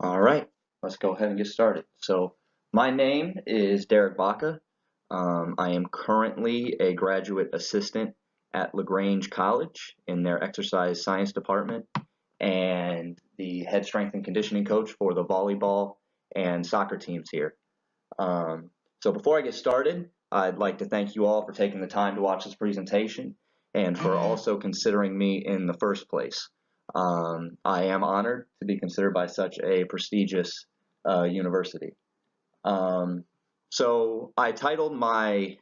All right, let's go ahead and get started. So, my name is Derek Vacha. I am currently a graduate assistant at LaGrange College in their exercise science department and the head strength and conditioning coach for the volleyball and soccer teams here. Um, so, before I get started, I'd like to thank you all for taking the time to watch this presentation and for also considering me in the first place. I am honored to be considered by such a prestigious university. Um, so I titled my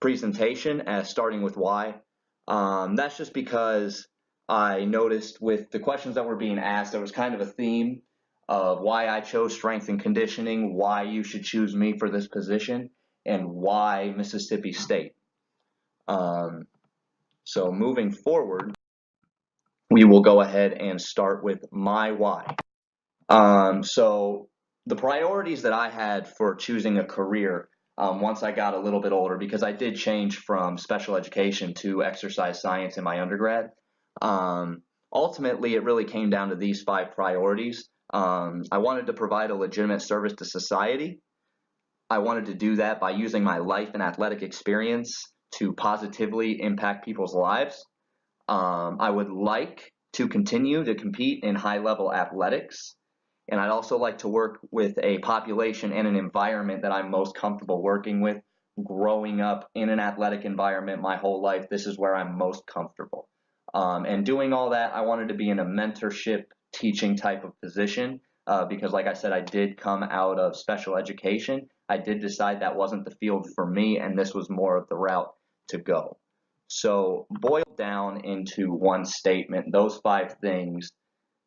presentation as starting with why. That's just because I noticed with the questions that were being asked, there was kind of a theme of why I chose strength and conditioning, why you should choose me for this position, and why Mississippi State. Um, so moving forward, we will go ahead and start with my why. So the priorities that I had for choosing a career once I got a little bit older, because I did change from special education to exercise science in my undergrad, um, ultimately it really came down to these five priorities. I wanted to provide a legitimate service to society. I wanted to do that by using my life and athletic experience to positively impact people's lives. I would like to continue to compete in high level athletics. And I'd also like to work with a population and an environment that I'm most comfortable working with. Growing up in an athletic environment my whole life, this is where I'm most comfortable. And doing all that, I wanted to be in a mentorship teaching type of position because, like I said, I did come out of special education. I did decide that wasn't the field for me, and this was more of the route to go. So, boiled down into one statement, those five things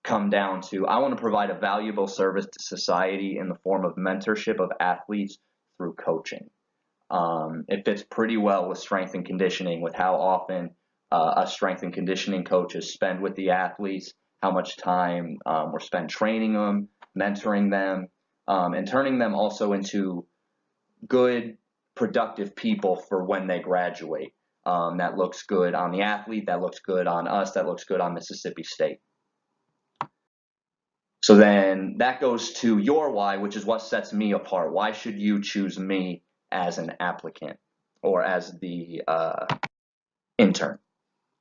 come down to I want to provide a valuable service to society in the form of mentorship of athletes through coaching. It fits pretty well with strength and conditioning, with how often us strength and conditioning coaches spend with the athletes, how much time we're spent training them, mentoring them, and turning them also into good, productive people for when they graduate. That looks good on the athlete, that looks good on us, that looks good on Mississippi State. So then that goes to your why, which is what sets me apart. Why should you choose me as an applicant or as the intern?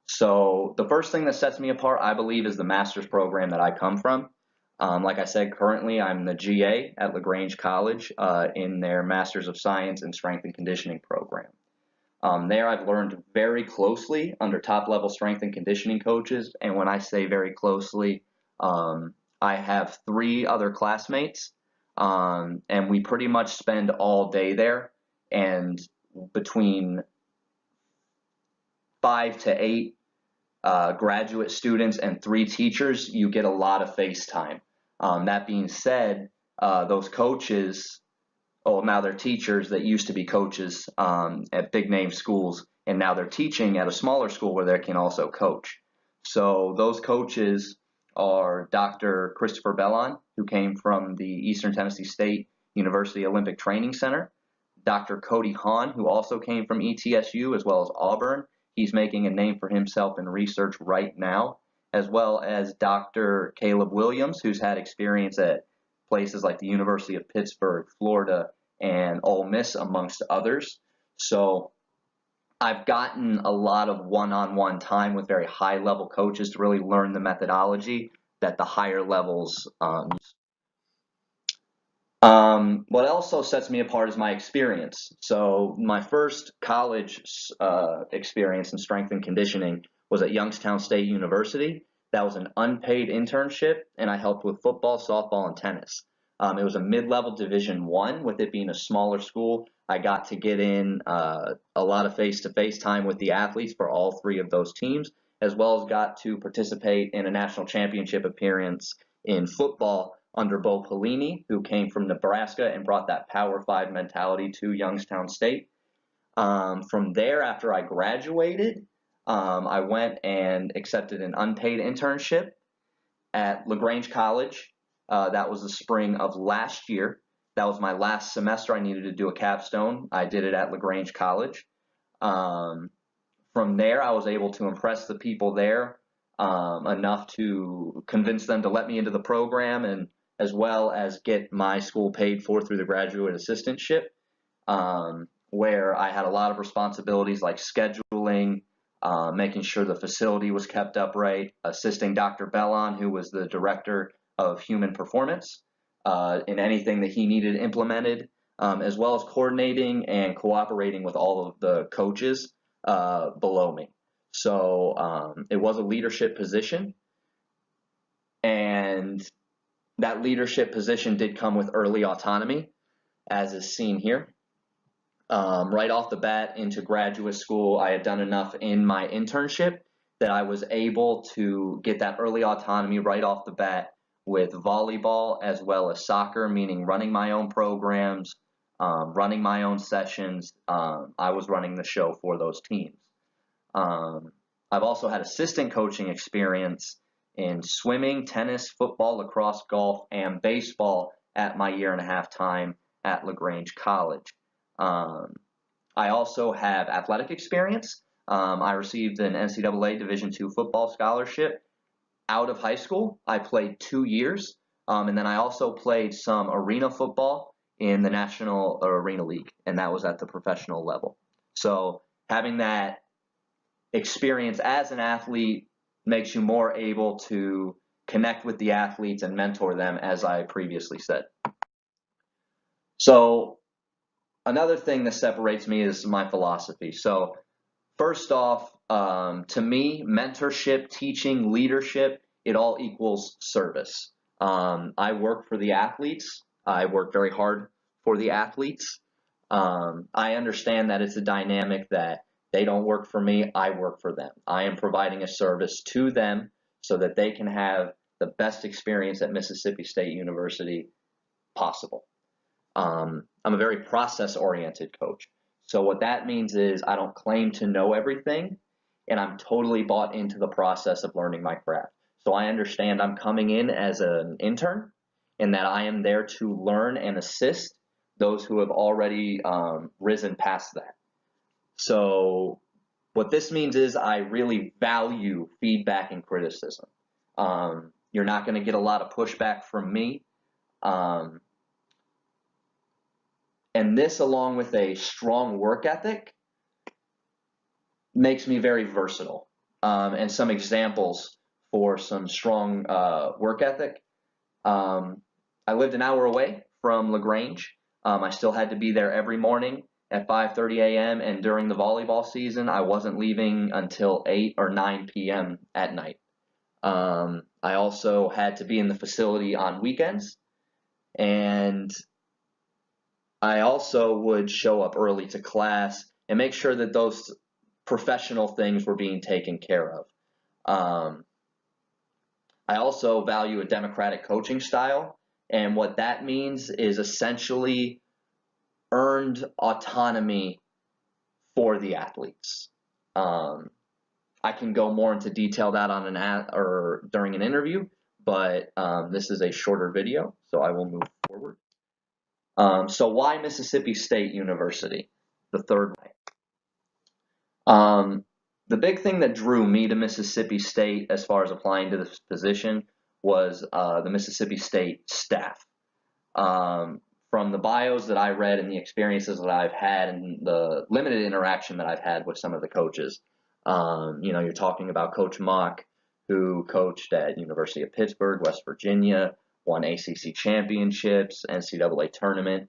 So the first thing that sets me apart, I believe, is the master's program that I come from. Like I said, currently I'm the GA at LaGrange College in their Masters of Science in Strength and Conditioning program. There I've learned very closely under top level strength and conditioning coaches. And when I say very closely, I have three other classmates, and we pretty much spend all day there. And between 5 to 8 graduate students and 3 teachers, you get a lot of face time. That being said, those coaches, now they're teachers that used to be coaches at big name schools, and now they're teaching at a smaller school where they can also coach. So those coaches are Dr. Christopher Bellon, who came from the Eastern Tennessee State University Olympic Training Center, Dr. Cody Hahn, who also came from ETSU as well as Auburn. He's making a name for himself in research right now, as well as Dr. Caleb Williams, who's had experience at places like the University of Pittsburgh, Florida, and Ole Miss, amongst others. So I've gotten a lot of one-on-one time with very high-level coaches to really learn the methodology that the higher levels use. What also sets me apart is my experience. So my first college experience in strength and conditioning was at Youngstown State University. That was an unpaid internship, and I helped with football, softball, and tennis. It was a mid-level Division I. With it being a smaller school, I got to get in a lot of face-to-face time with the athletes for all three of those teams, as well as got to participate in a national championship appearance in football under Bo Pelini, who came from Nebraska and brought that Power 5 mentality to Youngstown State. From there, after I graduated, I went and accepted an unpaid internship at LaGrange College. That was the spring of last year. That was my last semester. I needed to do a capstone. I did it at LaGrange College. From there, I was able to impress the people there enough to convince them to let me into the program, and as well as get my school paid for through the graduate assistantship, where I had a lot of responsibilities like scheduling, making sure the facility was kept upright, assisting Dr. Bellon, who was the director of human performance, in anything that he needed implemented, as well as coordinating and cooperating with all of the coaches below me. So it was a leadership position, and that leadership position did come with early autonomy, as is seen here. Right off the bat into graduate school, I had done enough in my internship that I was able to get that early autonomy right off the bat with volleyball as well as soccer, meaning running my own programs, running my own sessions. I was running the show for those teams. I've also had assistant coaching experience in swimming, tennis, football, lacrosse, golf, and baseball at my 1.5 year time at LaGrange College. I also have athletic experience. I received an NCAA Division II football scholarship out of high school. I played 2 years, and then I also played some arena football in the National Arena League, and that was at the professional level. So having that experience as an athlete makes you more able to connect with the athletes and mentor them, as I previously said. So another thing that separates me is my philosophy. So first off, to me, mentorship, teaching, leadership, it all equals service. I work for the athletes. I work very hard for the athletes. I understand that it's a dynamic that they don't work for me, I work for them. I am providing a service to them so that they can have the best experience at Mississippi State University possible. I'm a very process-oriented coach. So what that means is I don't claim to know everything, and I'm totally bought into the process of learning my craft. So I understand I'm coming in as an intern, and that I am there to learn and assist those who have already risen past that. So what this means is I really value feedback and criticism. You're not going to get a lot of pushback from me. And this, along with a strong work ethic, makes me very versatile. And some examples for some strong work ethic. I lived an hour away from LaGrange. I still had to be there every morning at 5:30 a.m. and during the volleyball season, I wasn't leaving until 8 or 9 p.m. at night. I also had to be in the facility on weekends, and I also would show up early to class and make sure that those professional things were being taken care of. I also value a democratic coaching style, and what that means is essentially earned autonomy for the athletes. I can go more into detail that on or during an interview, but this is a shorter video, so I will move forward. So why Mississippi State University? The third way. The big thing that drew me to Mississippi State as far as applying to this position was the Mississippi State staff. From the bios that I read and the experiences that I've had and the limited interaction that I've had with some of the coaches, you're talking about Coach Mock, who coached at University of Pittsburgh, West Virginia, won ACC championships, NCAA tournament,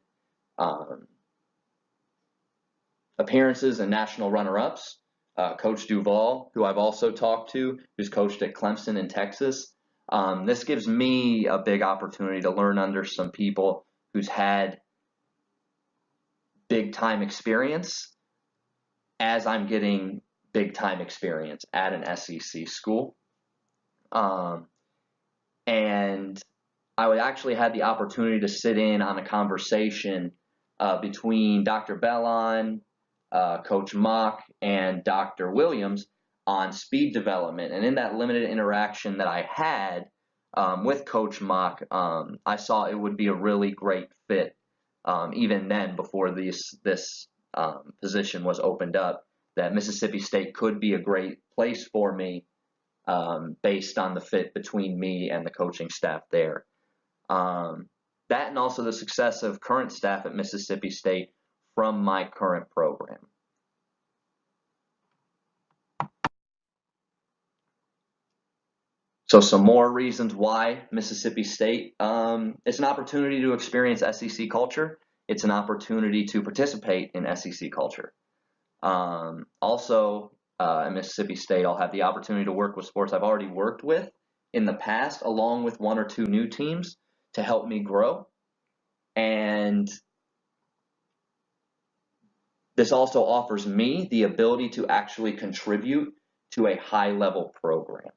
appearances and national runner-ups. Coach Duval, who I've also talked to, who's coached at Clemson in Texas. This gives me a big opportunity to learn under some people who's had big time experience as I'm getting big time experience at an SEC school. And I would actually had the opportunity to sit in on a conversation between Dr. Bellon, Coach Mock, and Dr. Williams on speed development. And in that limited interaction that I had with Coach Mock, I saw it would be a really great fit, even then before this position was opened up, that Mississippi State could be a great place for me based on the fit between me and the coaching staff there. That and also the success of current staff at Mississippi State from my current program. So some more reasons why Mississippi State. It's an opportunity to experience SEC culture. It's an opportunity to participate in SEC culture. Also, at Mississippi State, I'll have the opportunity to work with sports I've already worked with in the past, along with one or two new teams to help me grow. And this also offers me the ability to actually contribute to a high-level program.